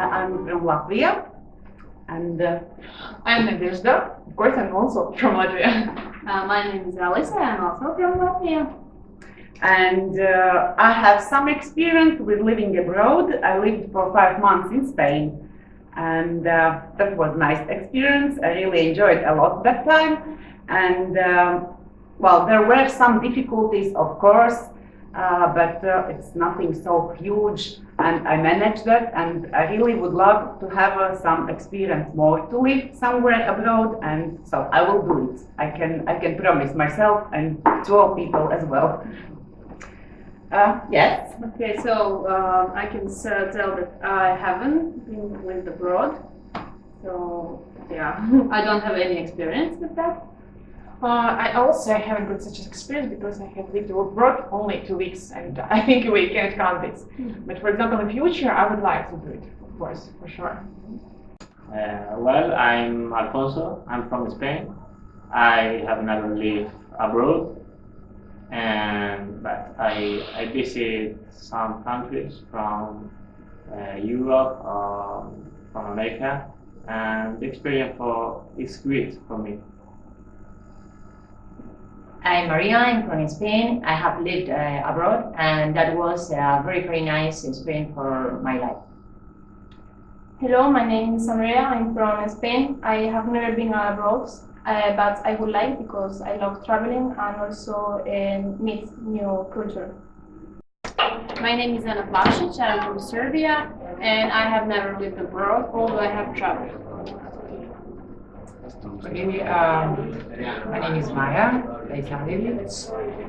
I'm from Latvia, and I'm Nadezhda. Of course, I'm also from Latvia. My name is Alisa. I'm also from Latvia. And I have some experience with living abroad. I lived for 5 months in Spain, and that was a nice experience. I really enjoyed a lot that time. And well, there were some difficulties, of course, but it's nothing so huge, and I managed that. And I really would love to have some experience more to live somewhere abroad, and so I will do it. I can promise myself and to all people as well. Yes. Okay, so I can tell that I haven't been lived abroad. So yeah, I don't have any experience with that. I also haven't got such an experience because I have lived abroad only 2 weeks, and I think we can't count this. But for example, in the future, I would like to do it, of course, for sure. Well, I'm Alfonso. I'm from Spain. I have never lived abroad, but I visit some countries from Europe, from America, and the experience is great for me. I'm Maria. I'm from Spain. I have lived abroad, and that was a very, very nice experience for my life. Hello, my name is Andrea. I'm from Spain. I have never been abroad, but I would like because I love traveling and also meet new culture. My name is Ana Vlasic. I'm from Serbia, and I have never lived abroad, although I have traveled. Okay, my name is Maja Lejsanovic.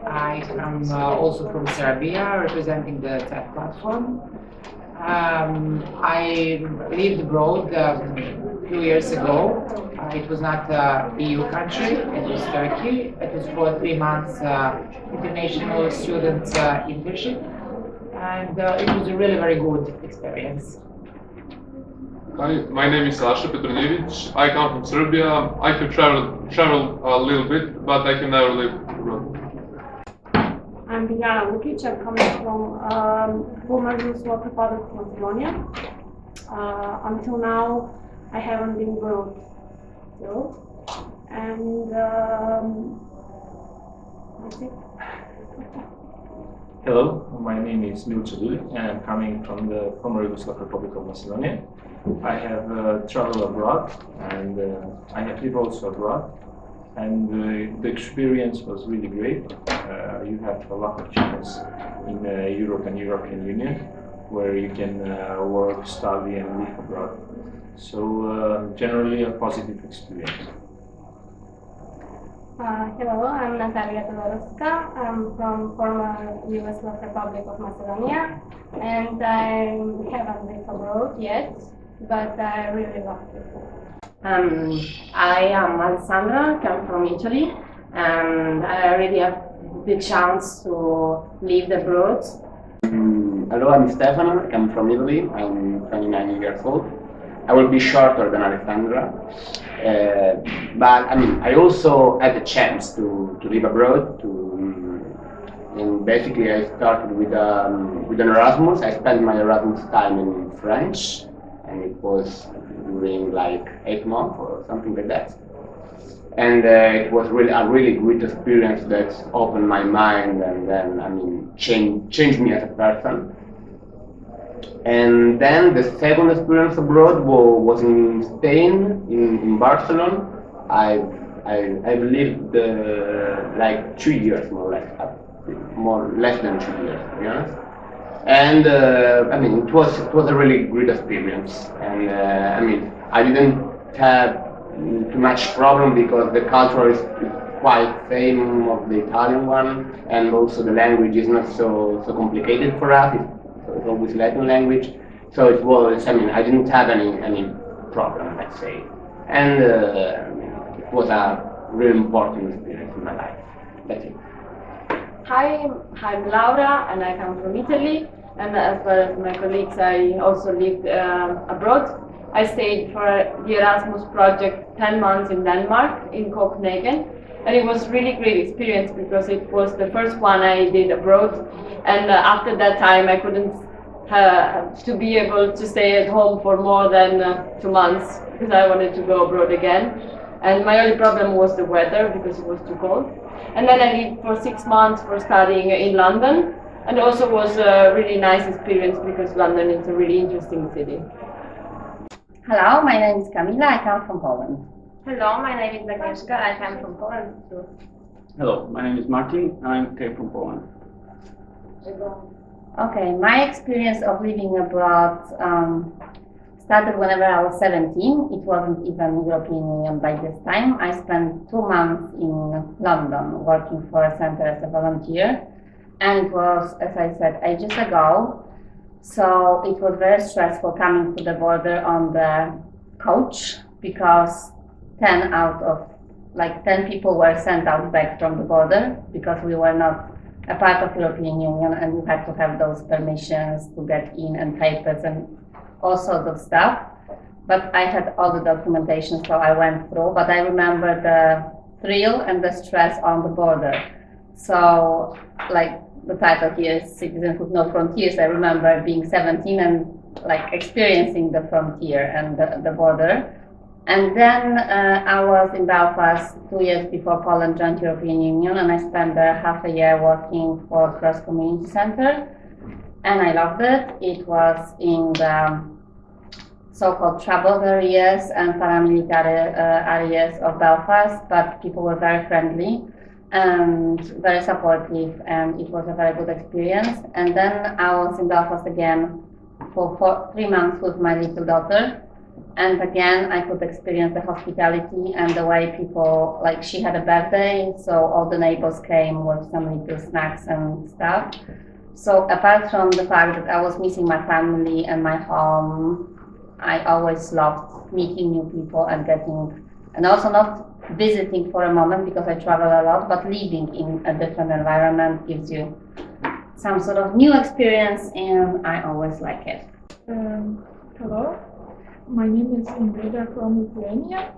I am also from Serbia, representing the TED platform. I lived abroad a few years ago. It was not an EU country, it was Turkey. It was for 3 months international student internship, and it was a really very good experience. Hi, my name is Saša Petronijević. I come from Serbia. I have traveled a little bit, but I have never lived abroad. I'm Biljana Lukic. I'm coming from former Yugoslav Republic of Macedonia. Until now, I haven't been abroad still, and that's it. Hello, my name is Milče Dudic, and I'm coming from the former Yugoslav Republic of Macedonia. I have traveled abroad, and I have lived also abroad, and the experience was really great. You have a lot of chance in Europe and European Union, where you can work, study, and live abroad. So generally a positive experience. Hello, I'm Natalia Todorowska. I'm from former Yugoslav Republic of Macedonia, and I haven't lived abroad yet, but I really love it. I am Alessandra, come from Italy, and I already have the chance to live abroad. Hello, I'm Stefano, I come from Italy, I'm 29 years old. I will be shorter than Alessandra, but I mean, I also had the chance to live abroad. And basically, I started with an Erasmus. I spent my Erasmus time in French, and it was during like 8 months or something like that. And it was really a really great experience that opened my mind, and then I mean changed me as a person. And then the second experience abroad was in Spain, in Barcelona. I've lived like 2 years, more or less, less than 2 years, to be honest. And I mean, it was a really great experience. And I mean, I didn't have too much problem because the culture is quite same of the Italian one, and also the language is not so complicated for us. It's always Latin language, so it was. I mean, I didn't have any problem, let's say, and it was a really important experience in my life. That's it. Hi, I'm Laura, and I come from Italy. And as well as my colleagues, I also lived abroad. I stayed for the Erasmus project 10 months in Denmark, in Copenhagen. And it was really great experience because it was the first one I did abroad. And after that time, I couldn't to be able to stay at home for more than 2 months because I wanted to go abroad again. And my only problem was the weather because it was too cold. And then I lived for 6 months for studying in London, and also was a really nice experience because London is a really interesting city. Hello, my name is Kamila, I come from Poland. Hello, my name is Agnieszka, I come from Poland too. Hello, my name is Martin, I came from Poland. Okay, my experience of living abroad started whenever I was 17. It wasn't even European Union by this time. I spent 2 months in London working for a center as a volunteer. And it was, as I said, ages ago. So it was very stressful coming to the border on the coach because 10 out of 10 people were sent out back from the border because we were not a part of European Union and we had to have those permissions to get in and papers and all sorts of stuff. But I had all the documentation, so I went through. But I remember the thrill and the stress on the border. So, the title here is Citizens with No Frontiers. I remember being 17 and experiencing the frontier and the border. And then I was in Belfast 2 years before Poland joined European Union, and I spent half a year working for Cross Community Center, and I loved it. It was in the so-called troubled areas and paramilitary areas of Belfast, but people were very friendly and very supportive, and it was a very good experience. And then I was in Belfast again for 3 months with my little daughter. And again, I could experience the hospitality and the way people, she had a birthday, so all the neighbors came with some little snacks and stuff. So apart from the fact that I was missing my family and my home, I always loved meeting new people and also not visiting for a moment because I travel a lot, but living in a different environment gives you some sort of new experience, and I always like it. Hello. My name is Ingrida from Lithuania.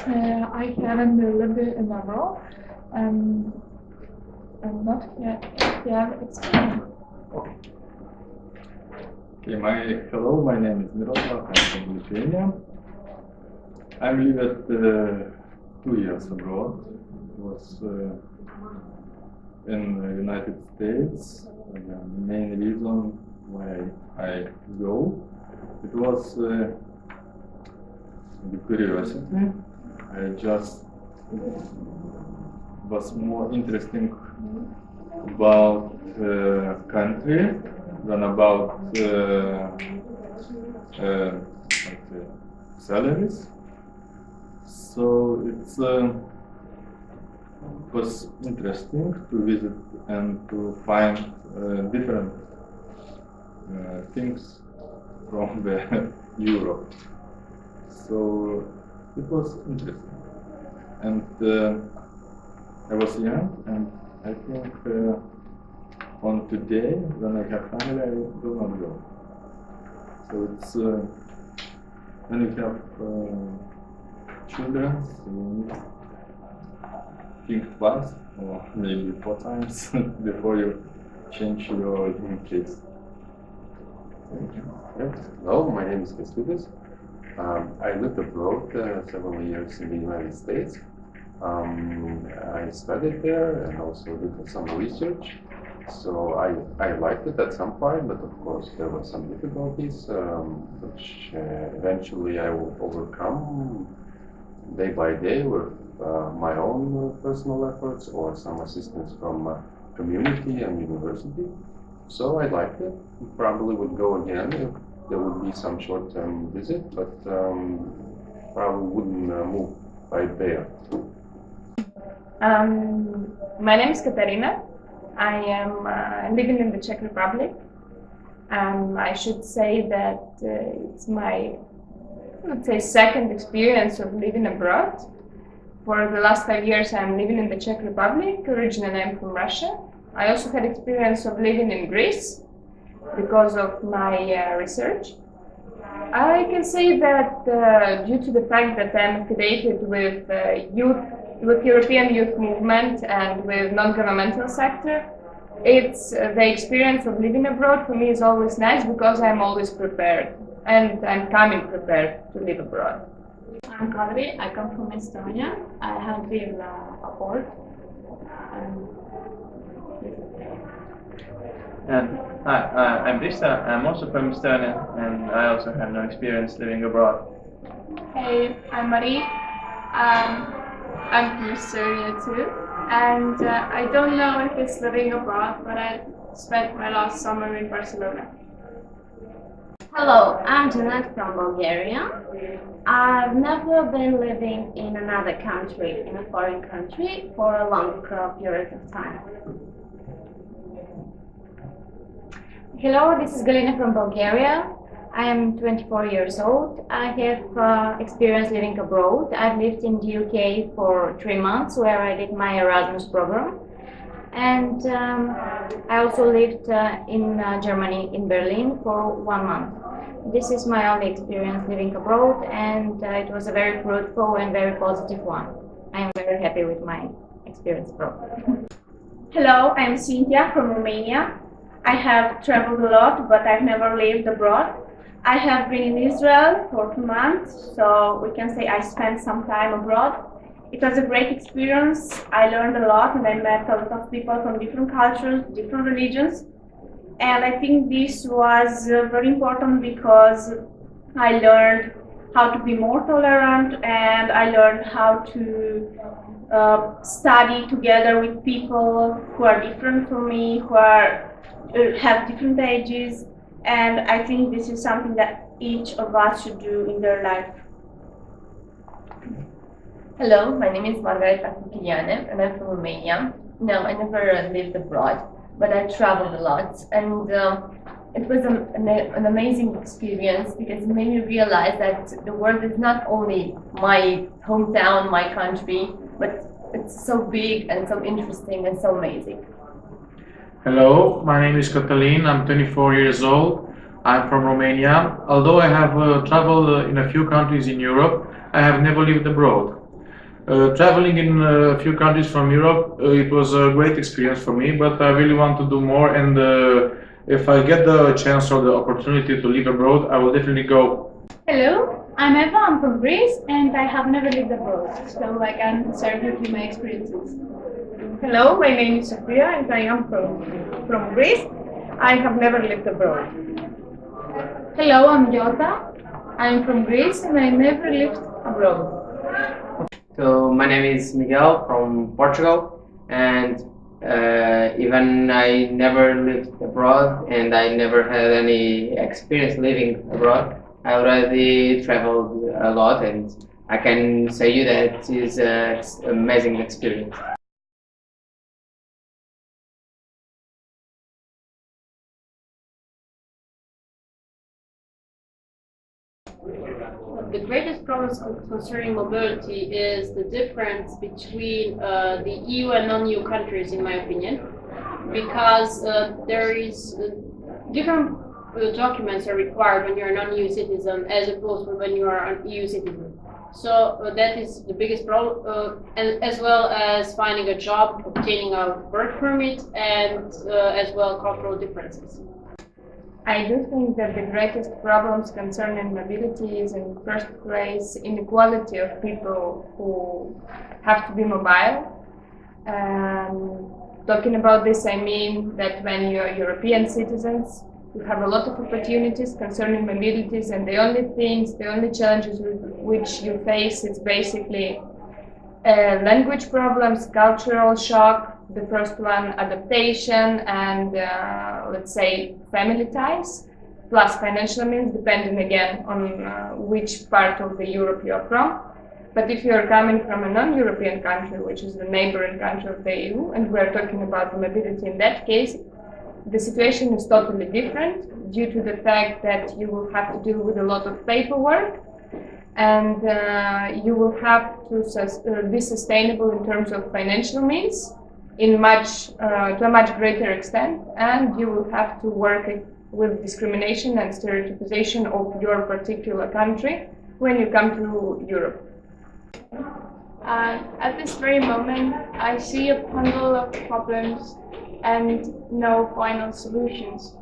I haven't lived in abroad and not yet have experience. Okay, hello, my name is Miroslav, I'm from Lithuania. I lived 2 years abroad. It was in the United States. The main reason why I go, it was the curiosity. I just was more interesting about the country than about salaries. So it was interesting to visit and to find different things from the Europe. So it was interesting. And I was young, and I think on today, when I have family, I will not go. So it's when you have children, so you need to think twice or maybe 4 times before you change your kids. Thank you. Yeah. Hello, my name is Kęstutis. I lived abroad several years in the United States. I studied there and also did some research. So I liked it at some point, but of course there were some difficulties, which eventually I will overcome day by day with my own personal efforts or some assistance from community and university. So I liked it. Probably would go again if there would be some short-term visit, but probably wouldn't move right there. My name is Katarina. I am living in the Czech Republic. I should say that it's my, let's say, second experience of living abroad. For the last 5 years I'm living in the Czech Republic. Originally I'm from Russia. I also had experience of living in Greece because of my research. I can say that due to the fact that I'm affiliated with European youth movement and with non-governmental sector, It's the experience of living abroad for me is always nice because I'm always prepared and I'm coming prepared to live abroad. I'm Kadri, I come from Estonia. I have lived abroad. Hi, I'm Krista. I'm also from Estonia, and I also have no experience living abroad. Hey, I'm Marie. I'm from Estonia too, and I don't know if it's living abroad, but I spent my last summer in Barcelona. Hello, I'm Janet from Bulgaria. I've never been living in another country, in a foreign country, for a long period of time. Hello, this is Galina from Bulgaria. I am 24 years old. I have experience living abroad. I've lived in the UK for 3 months where I did my Erasmus program. And I also lived in Germany, in Berlin, for 1 month. This is my only experience living abroad, and it was a very fruitful and very positive one. I am very happy with my experience abroad. Hello, I'm Cynthia from Romania. I have traveled a lot, but I've never lived abroad. I have been in Israel for 2 months, so we can say I spent some time abroad. It was a great experience. I learned a lot and I met a lot of people from different cultures, different religions. And I think this was very important because I learned how to be more tolerant, and I learned how to study together with people who are different from me, who have different ages. And I think this is something that each of us should do in their life. Hello, my name is Margareta Cuchiliane and I'm from Romania. No, I never lived abroad, but I traveled a lot, and it was an amazing experience because it made me realize that the world is not only my hometown, my country, but it's so big and so interesting and so amazing. Hello, my name is Cătălin. I'm 24 years old. I'm from Romania. Although I have traveled in a few countries in Europe, I have never lived abroad. Traveling in a few countries from Europe, it was a great experience for me, but I really want to do more, and if I get the chance or the opportunity to live abroad, I will definitely go. Hello, I'm Eva, I'm from Greece, and I have never lived abroad, so I can share with you my experiences. Hello, my name is Sofia and I am from Greece. I have never lived abroad. Hello, I'm Jota. I'm from Greece and I never lived abroad. So my name is Miguel from Portugal, and even I never lived abroad and I never had any experience living abroad. I already traveled a lot, and I can say you that it is an amazing experience. The greatest problems concerning mobility is the difference between the EU and non-EU countries, in my opinion, because there is different documents are required when you're a non-EU citizen as opposed to when you are an EU citizen. So that is the biggest problem, and as well as finding a job, obtaining a work permit, and as well cultural differences. I do think that the greatest problems concerning mobility is in first place inequality of people who have to be mobile. Talking about this, I mean that when you are European citizens, you have a lot of opportunities concerning mobilities, and the only challenges with which you face is basically language problems, cultural shock, the first one, adaptation, and let's say family ties, plus financial means, depending again on which part of the Europe you are from. But if you are coming from a non-European country, which is the neighboring country of the EU, and we are talking about mobility in that case, the situation is totally different due to the fact that you will have to deal with a lot of paperwork, and you will have to be sustainable in terms of financial means to a much greater extent, and you will have to work with discrimination and stereotypization of your particular country when you come to Europe. At this very moment, I see a bundle of problems and no final solutions.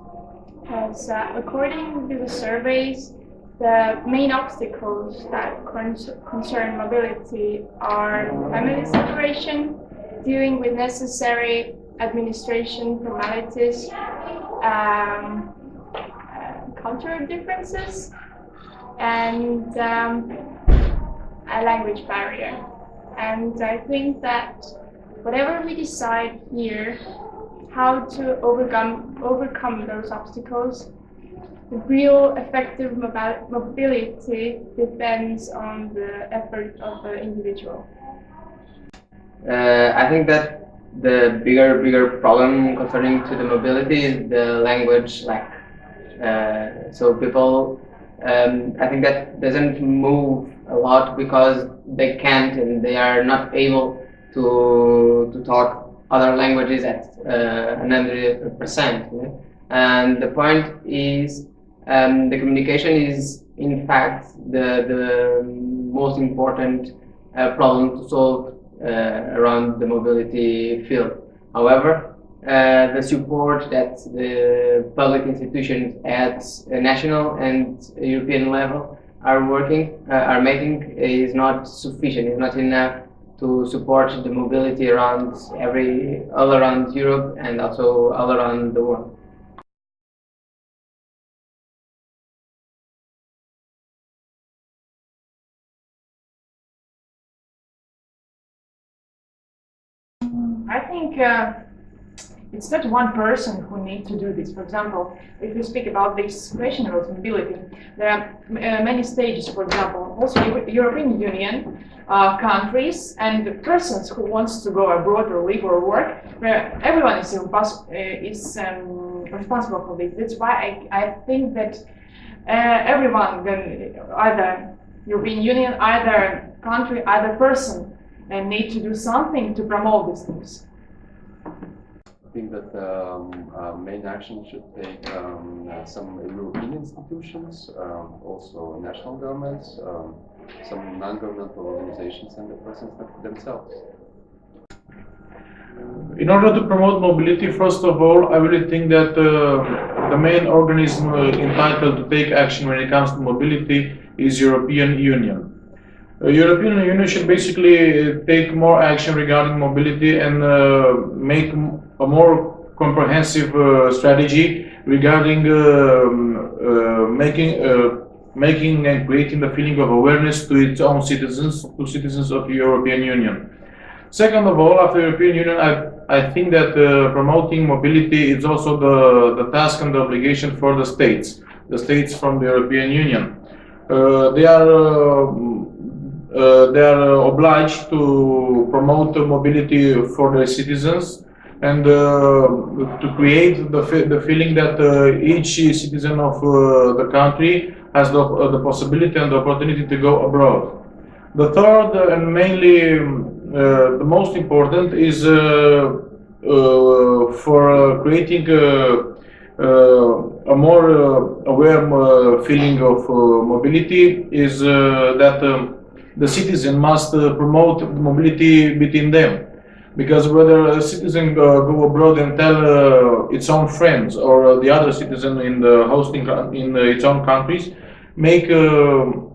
As according to the surveys, the main obstacles that concern mobility are family separation, dealing with necessary administration formalities, cultural differences, and a language barrier. And I think that whatever we decide here, how to overcome those obstacles, the real effective mobility depends on the effort of the individual. I think that the bigger problem concerning to the mobility is the language lack. So people, I think that doesn't move a lot because they can't and they are not able to talk other languages at 100%. And the point is, the communication is in fact the most important problem to solve around the mobility field. However, the support that the public institutions at a national and European level are making is not sufficient. It's not enough to support the mobility around all around Europe and also all around the world. I think it's not one person who needs to do this. For example, if we speak about this question about mobility, there are many stages. For example, also European Union countries and persons who wants to go abroad or live or work, where everyone is responsible for this. That's why I think that everyone, either European Union, either country, either person, need to do something to promote these things. I think that main action should take some European institutions, also national governments, some non-governmental organizations and the persons themselves. In order to promote mobility, first of all, I really think that the main organism entitled to take action when it comes to mobility is European Union. European Union should basically take more action regarding mobility and make a more comprehensive strategy regarding making and creating the feeling of awareness to its own citizens, to citizens of the European Union. Second of all, after European Union, I think that promoting mobility is also the task and the obligation for the states from the European Union. They are obliged to promote mobility for their citizens and to create the feeling that each citizen of the country has the possibility and the opportunity to go abroad. The third and mainly the most important is for creating a more aware feeling of mobility is that the citizen must promote mobility between them. Because whether a citizen go abroad and tell its own friends or the other citizen in the hosting in its own countries, make the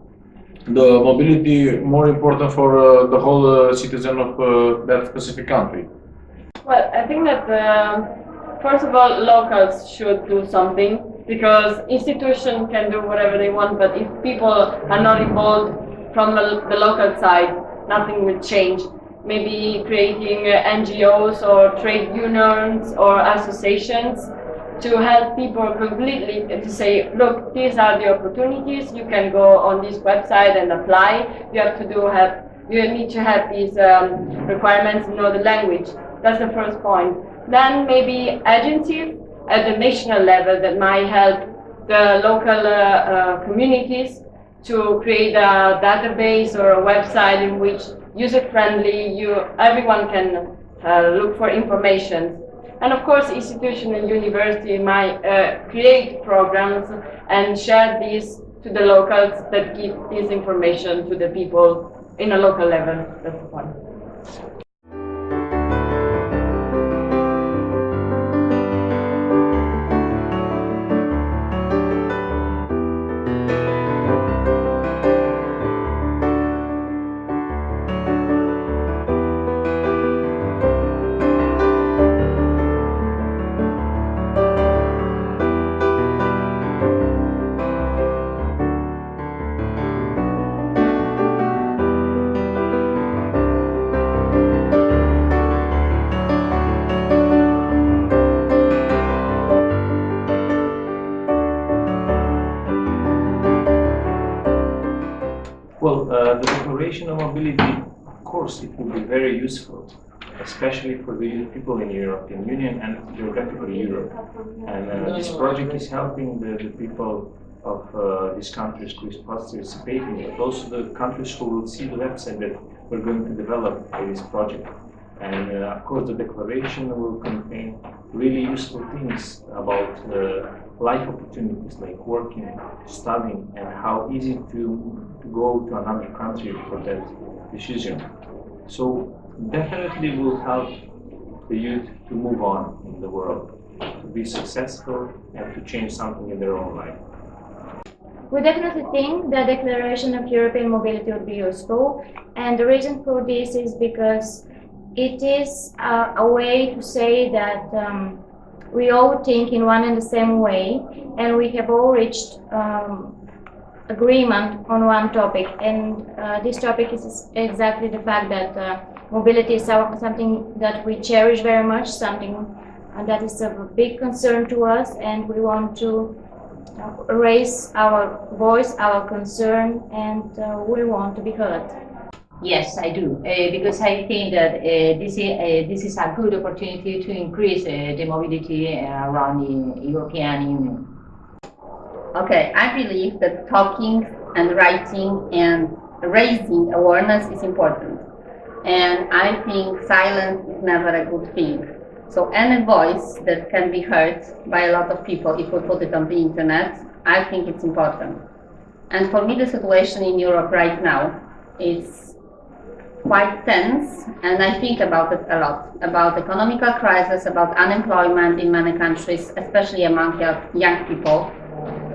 mobility more important for the whole citizen of that specific country. Well, I think that first of all, locals should do something, because institutions can do whatever they want, but if people are not involved from the local side, nothing will change. Maybe creating NGOs or trade unions or associations to help people completely, to say, look, these are the opportunities, you can go on this website and apply, you need to have these requirements, know the language. That's the first point. Then maybe agencies at the national level that might help the local communities to create a database or a website in which user-friendly, everyone can look for information. And of course, institution and university might create programs and share these to the locals that give this information to the people in a local level. That's the point. Well, the Declaration of Mobility, of course, it will be very useful, especially for the people in the European Union and geographically Europe. And this project is helping the people of these countries who is participating, but also the countries who will see the website that we're going to develop by this project. And of course, the declaration will contain really useful things about life opportunities like working, studying, and how easy to go to another country for that decision. So definitely will help the youth to move on in the world, to be successful and to change something in their own life. We definitely think the Declaration of European Mobility would be useful, and the reason for this is because it is a way to say that we all think in one and the same way, and we have all reached agreement on one topic, and this topic is exactly the fact that mobility is something that we cherish very much, something that is of a big concern to us, and we want to raise our voice, our concern, and we want to be heard. Yes, I do, because I think that this is a good opportunity to increase the mobility around the European Union. Okay, I believe that talking and writing and raising awareness is important. And I think silence is never a good thing. So any voice that can be heard by a lot of people, if we put it on the internet, I think it's important. And for me, the situation in Europe right now is quite tense, and I think about it a lot, about economical crisis, about unemployment in many countries, especially among young people,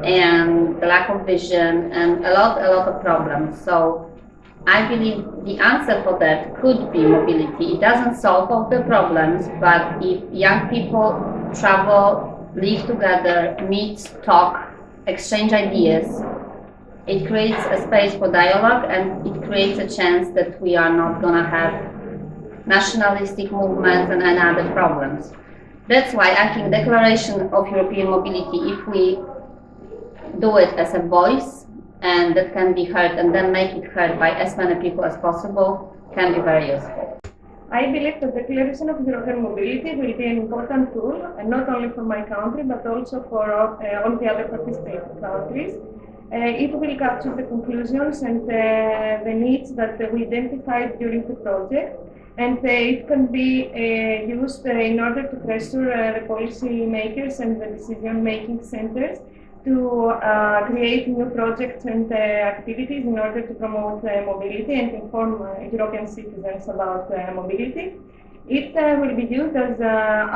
and the lack of vision, and a lot of problems. So I believe the answer for that could be mobility. It doesn't solve all the problems, but if young people travel, live together, meet, talk, exchange ideas, it creates a space for dialogue, and it creates a chance that we are not going to have nationalistic movements and other problems. That's why I think Declaration of European Mobility, if we do it as a voice and that can be heard and then make it heard by as many people as possible, can be very useful. I believe the Declaration of European Mobility will be an important tool, and not only for my country, but also for all the other participating countries. It will capture the conclusions and the needs that we identified during the project, and it can be used in order to pressure the policy makers and the decision-making centers to create new projects and activities in order to promote mobility and inform European citizens about mobility. It will be used as a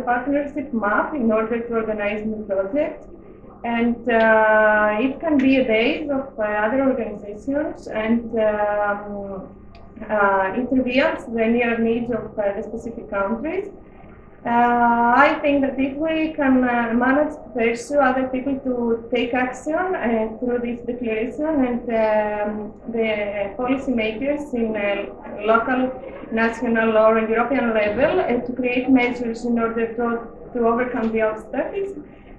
partnership map in order to organize new projects. And it can be a base of other organizations, and it reveals the near needs of the specific countries. I think that if we can manage to pursue other people to take action through this declaration, and the policymakers in local, national or European level to create measures in order to overcome the obstacles,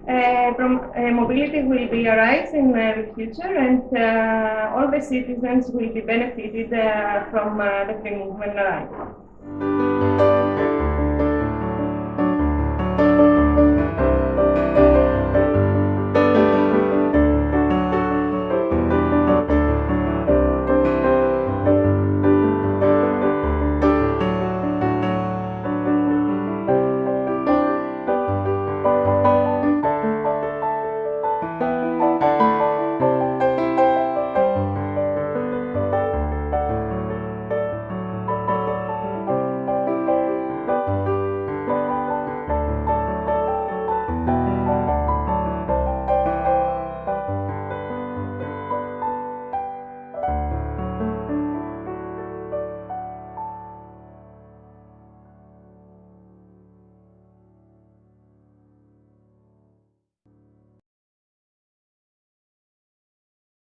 mobility will be a rise in the future, and all the citizens will be benefited from the free movement right.